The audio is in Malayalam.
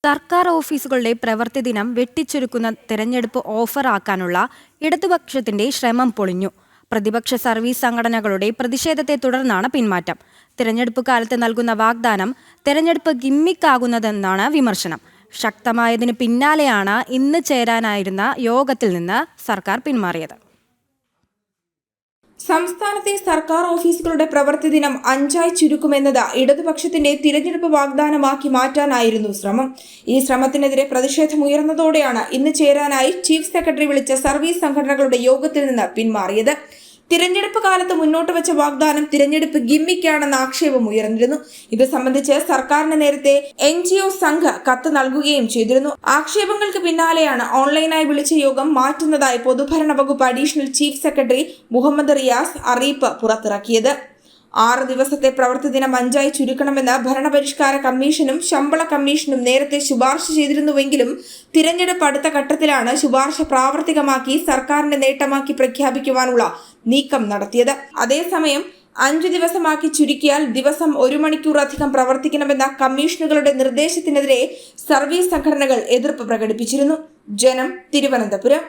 സർക്കാർ ഓഫീസുകളുടെ പ്രവൃത്തി ദിനം വെട്ടിച്ചുരുക്കുന്ന തെരഞ്ഞെടുപ്പ് ഓഫറാക്കാനുള്ള ഇടതുപക്ഷത്തിന്റെ ശ്രമം പൊളിഞ്ഞു. പ്രതിപക്ഷ സർവീസ് സംഘടനകളുടെ പ്രതിഷേധത്തെ തുടർന്നാണ് പിന്മാറ്റം. തെരഞ്ഞെടുപ്പ് കാലത്ത് നൽകുന്ന വാഗ്ദാനം തെരഞ്ഞെടുപ്പ് ഗിമ്മിക്കാകുന്നതെന്നാണ് വിമർശനം. ശക്തമായതിന് പിന്നാലെയാണ് ഇന്ന് ചേരാനായിരുന്ന യോഗത്തിൽ നിന്ന് സർക്കാർ പിന്മാറിയത്. സംസ്ഥാനത്തെ സർക്കാർ ഓഫീസുകളുടെ പ്രവൃത്തി ദിനം 5 ചുരുക്കുമെന്നത് ഇടതുപക്ഷത്തിന്റെ തിരഞ്ഞെടുപ്പ് വാഗ്ദാനമാക്കി മാറ്റാനായിരുന്നു ശ്രമം. ഈ ശ്രമത്തിനെതിരെ പ്രതിഷേധമുയർന്നതോടെയാണ് ഇന്ന് ചേരാനായി ചീഫ് സെക്രട്ടറി വിളിച്ച സർവീസ് സംഘടനകളുടെ യോഗത്തിൽ നിന്ന് പിന്മാറിയത്. തിരഞ്ഞെടുപ്പ് കാലത്ത് മുന്നോട്ട് വെച്ച വാഗ്ദാനം തിരഞ്ഞെടുപ്പ് ഗിമ്മിക്കാണെന്ന ആക്ഷേപം ഉയർന്നിരുന്നു. ഇത് സംബന്ധിച്ച് സർക്കാരിന് നേരത്തെ NGO സംഘ് കത്ത് നൽകുകയും ചെയ്തിരുന്നു. ആക്ഷേപങ്ങൾക്ക് പിന്നാലെയാണ് ഓൺലൈനായി വിളിച്ച യോഗം മാറ്റുന്നതായി പൊതുഭരണ വകുപ്പ് additional chief secretary Muhammad Riyas അറിയിപ്പ് പുറത്തിറക്കിയത്. 6 ദിവസത്തെ പ്രവൃത്തി ദിനം 5 ചുരുക്കണമെന്ന് ഭരണപരിഷ്കാര കമ്മീഷനും ശമ്പള കമ്മീഷനും നേരത്തെ ശുപാർശ ചെയ്തിരുന്നുവെങ്കിലും തിരഞ്ഞെടുപ്പ് അടുത്ത ഘട്ടത്തിലാണ് ശുപാർശ പ്രാവർത്തികമാക്കി സർക്കാരിന്റെ നേട്ടമാക്കി പ്രഖ്യാപിക്കുവാനുള്ള നീക്കം നടത്തിയത്. അതേസമയം 5 ദിവസമാക്കി ചുരുക്കിയാൽ ദിവസം 1 മണിക്കൂർ അധികം പ്രവർത്തിക്കണമെന്ന കമ്മീഷനുകളുടെ നിർദ്ദേശത്തിനെതിരെ സർവീസ് സംഘടനകൾ എതിർപ്പ് പ്രകടിപ്പിച്ചിരുന്നു. ജനം, തിരുവനന്തപുരം.